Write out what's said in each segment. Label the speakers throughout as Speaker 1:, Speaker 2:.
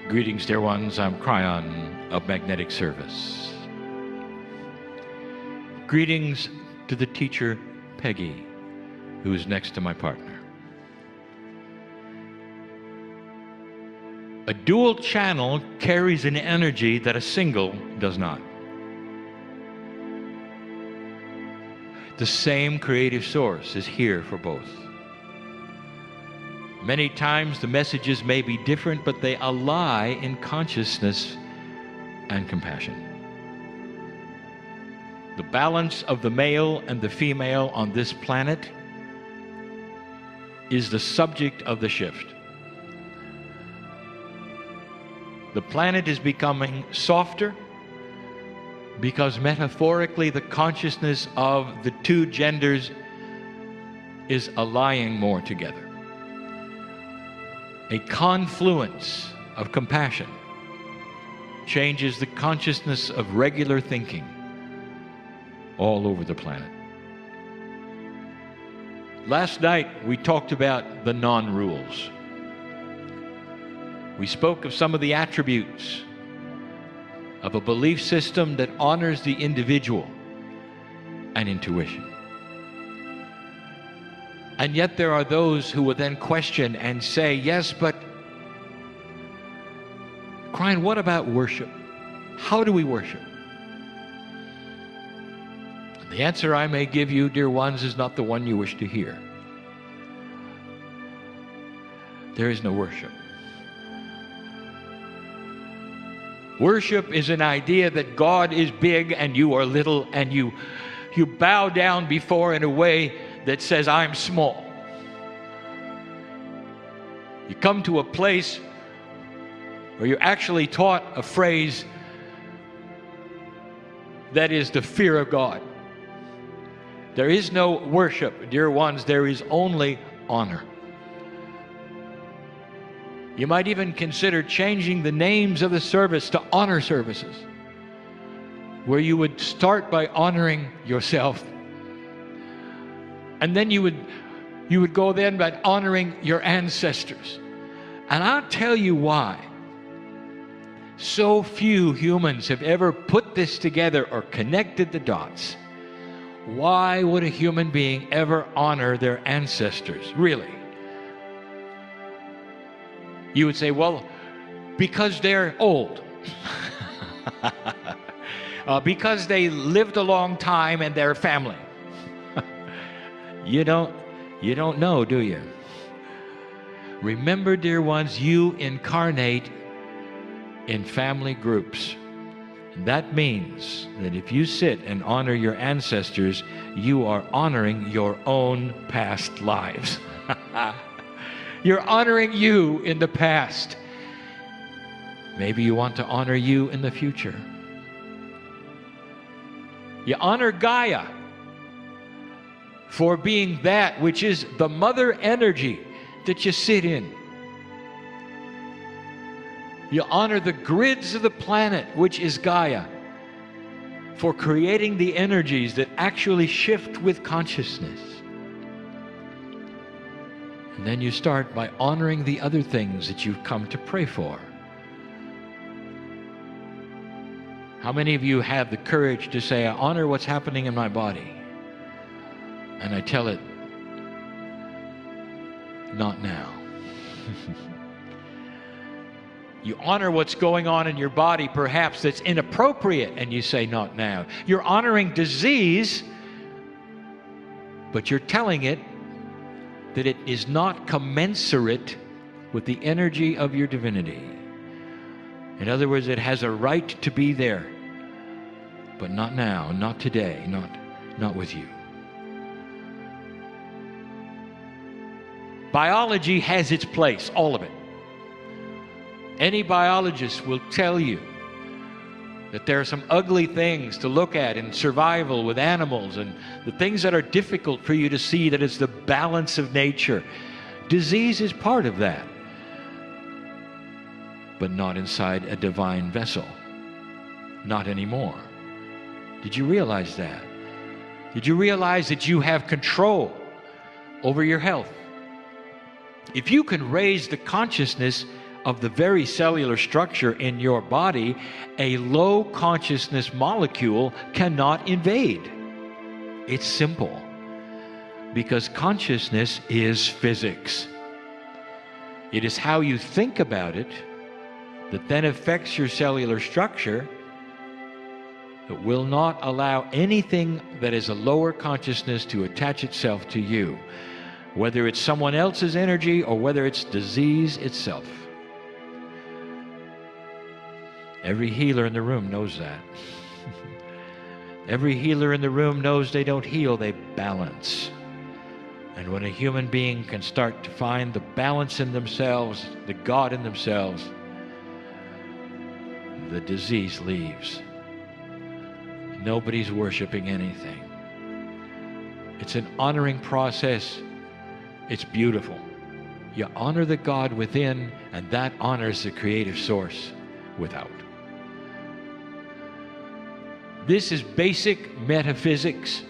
Speaker 1: Greetings, dear ones. I'm Kryon of Magnetic Service. Greetings to the teacher, Peggy, who is next to my partner. A dual channel carries an energy that a single does not. The same creative source is here for both. Many times the messages may be different, but they ally in consciousness and compassion. The balance of the male and the female on this planet is the subject of the shift. The planet is becoming softer because metaphorically the consciousness of the two genders is allying more together. A confluence of compassion changes the consciousness of regular thinking all over the planet. Last night we talked about the non-rules. We spoke of some of the attributes of a belief system that honors the individual and intuition. And yet there are those who will then question and say, yes, but Kryon, what about worship? How do we worship? And the answer I may give you, dear ones, is not the one you wish to hear. There is no worship. Worship is an idea that God is big and you are little, and you bow down before in a way that says, I'm small. You come to a place where you're actually taught a phrase that is the fear of God. There is no worship, dear ones, there is only honor. You might even consider changing the names of the service to honor services, where you would start by honoring yourself, and then you would go then by honoring your ancestors. And I'll tell you why so few humans have ever put this together or connected the dots. Why would a human being ever honor their ancestors, really? You would say, well, because they're old. Because they lived a long time and they're family. You don't know, do you? Remember, dear ones, you incarnate in family groups. That means that if you sit and honor your ancestors, you are honoring your own past lives. You're honoring you in the past. Maybe you want to honor you in the future. You honor Gaia for being that which is the mother energy that you sit in. You honor the grids of the planet, which is Gaia, for creating the energies that actually shift with consciousness. And then you start by honoring the other things that you've come to pray for. How many of you have the courage to say, I honor what's happening in my body? And I tell it, not now. You honor what's going on in your body, perhaps that's inappropriate, and you say, not now. You're honoring disease, but you're telling it that it is not commensurate with the energy of your divinity. In other words, it has a right to be there, but not now, not today, not with you. Biology has its place, all of it. Any biologist will tell you that there are some ugly things to look at in survival with animals, and the things that are difficult for you to see, that is the balance of nature. Disease is part of that, but not inside a divine vessel. Not anymore. Did you realize that? Did you realize that you have control over your health? If you can raise the consciousness of the very cellular structure in your body, a low consciousness molecule cannot invade. It's simple, because consciousness is physics. It is how you think about it that then affects your cellular structure, that will not allow anything that is a lower consciousness to attach itself to you, whether it's someone else's energy or whether it's disease itself. Every healer in the room knows that. Every healer in the room knows they don't heal, they balance. And when a human being can start to find the balance in themselves, the God in themselves, the disease leaves. Nobody's worshiping anything. It's an honoring process. It's beautiful. You honor the God within, and that honors the creative source without. This is basic metaphysics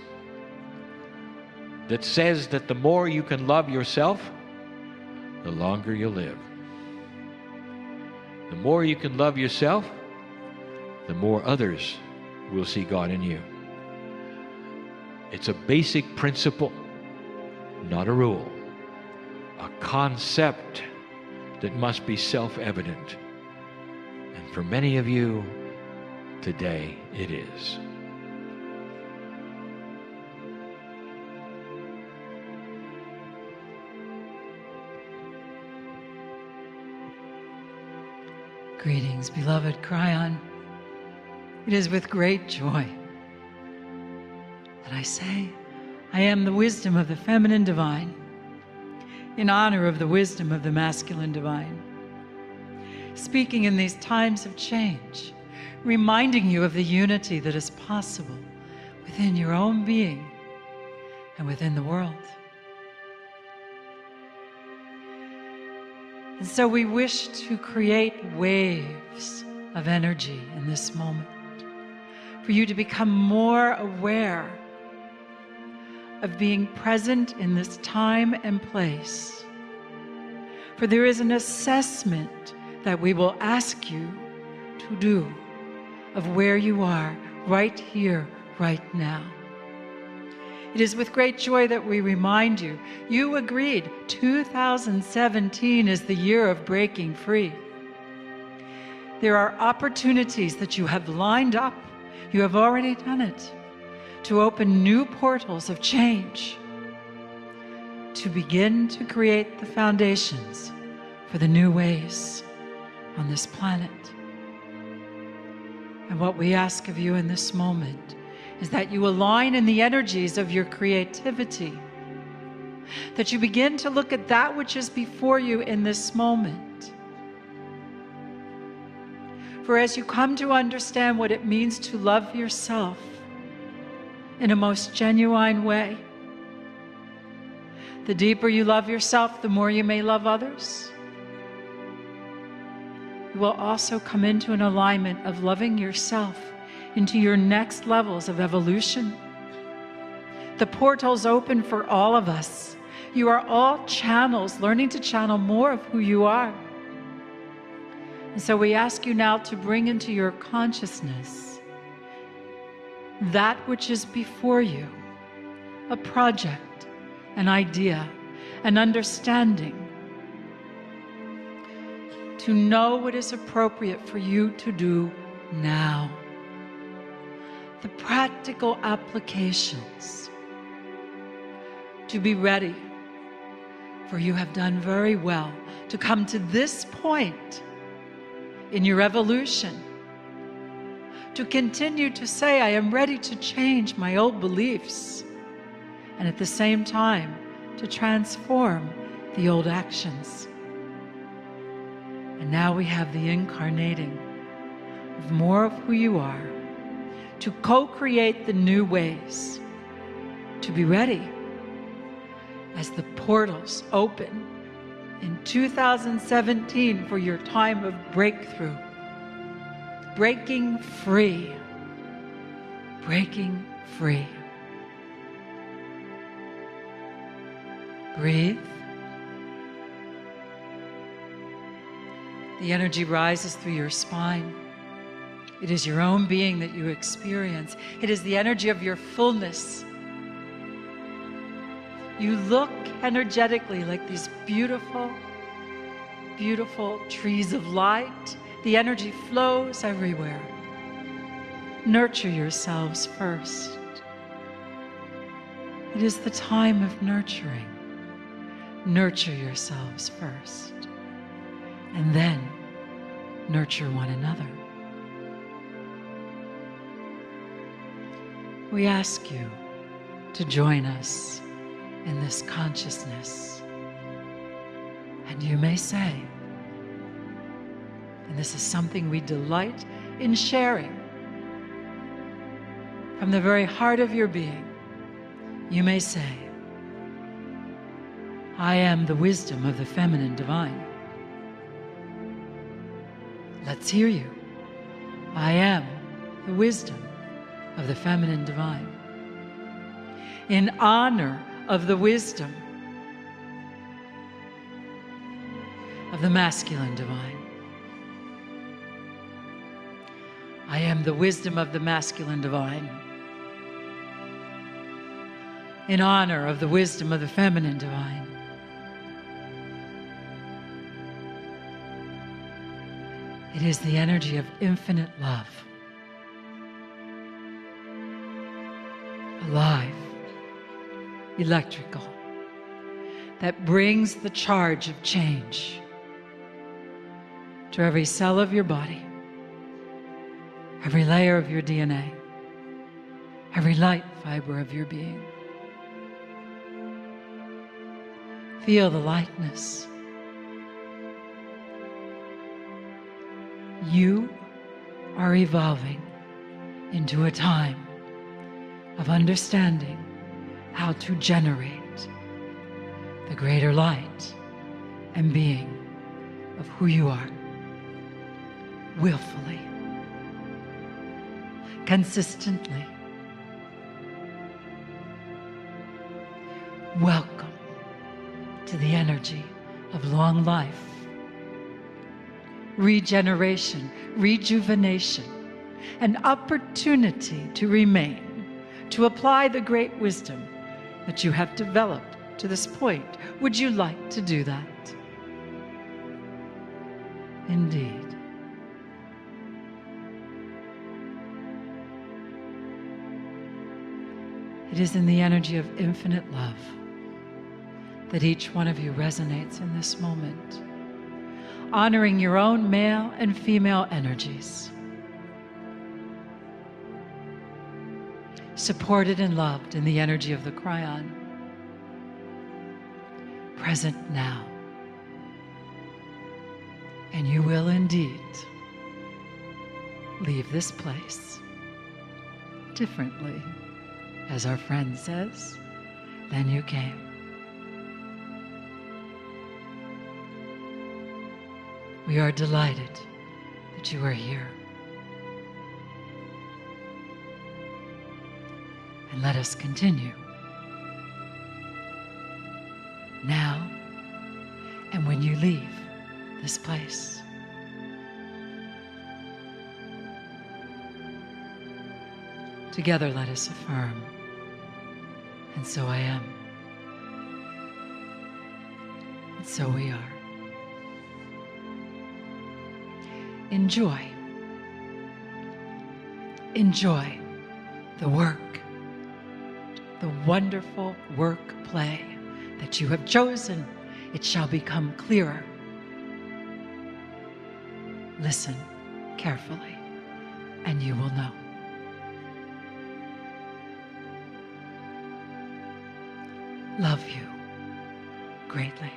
Speaker 1: that says that the more you can love yourself, the longer you live. The more you can love yourself, the more others will see God in you. It's a basic principle, not a rule, a concept that must be self-evident. And for many of you, today it is.
Speaker 2: Greetings, beloved Kryon. It is with great joy that I say, I am the wisdom of the feminine divine, in honor of the wisdom of the masculine divine. Speaking in these times of change, reminding you of the unity that is possible within your own being and within the world. And so we wish to create waves of energy in this moment, for you to become more aware of being present in this time and place. For there is an assessment that we will ask you to do of where you are right here, right now. It is with great joy that we remind you, you agreed 2017 is the year of breaking free. There are opportunities that you have lined up, you have already done it, to open new portals of change, to begin to create the foundations for the new ways on this planet. And what we ask of you in this moment is that you align in the energies of your creativity, that you begin to look at that which is before you in this moment. For as you come to understand what it means to love yourself in a most genuine way, the deeper you love yourself, the more you may love others. You will also come into an alignment of loving yourself into your next levels of evolution. The portal's open for all of us. You are all channels, learning to channel more of who you are. And so we ask you now to bring into your consciousness that which is before you, a project, an idea, an understanding, to know what is appropriate for you to do now. The practical applications, to be ready, for you have done very well to come to this point in your evolution, to continue to say, I am ready to change my old beliefs, and at the same time to transform the old actions. And now we have the incarnating of more of who you are, to co-create the new ways, to be ready as the portals open in 2017 for your time of breakthrough, breaking free, breaking free. Breathe. The energy rises through your spine. It is your own being that you experience. It is the energy of your fullness. You look energetically like these beautiful, beautiful trees of light. The energy flows everywhere. Nurture yourselves first. It is the time of nurturing. Nurture yourselves first, and then nurture one another. We ask you to join us in this consciousness. And you may say, and this is something we delight in sharing, from the very heart of your being, you may say, I am the wisdom of the feminine divine. Let's hear you. I am the wisdom of the feminine divine. In honor of the wisdom of the masculine divine. I am the wisdom of the masculine divine. In honor of the wisdom of the feminine divine. It is the energy of infinite love. Alive, electrical, that brings the charge of change to every cell of your body, every layer of your DNA, every light fiber of your being. Feel the lightness. You are evolving into a time of understanding how to generate the greater light and being of who you are, willfully, consistently. Welcome to the energy of long life, regeneration, rejuvenation, an opportunity to remain, to apply the great wisdom that you have developed to this point. Would you like to do that? Indeed. It is in the energy of infinite love that each one of you resonates in this moment, honoring your own male and female energies, supported and loved in the energy of the Kryon, present now. And you will indeed leave this place differently, as our friend says, than you came. We are delighted that you are here. And let us continue now and when you leave this place. Together let us affirm, and so I am, and so we are. Enjoy. Enjoy the work, the wonderful work play that you have chosen. It shall become clearer. Listen carefully, and you will know. Love you greatly.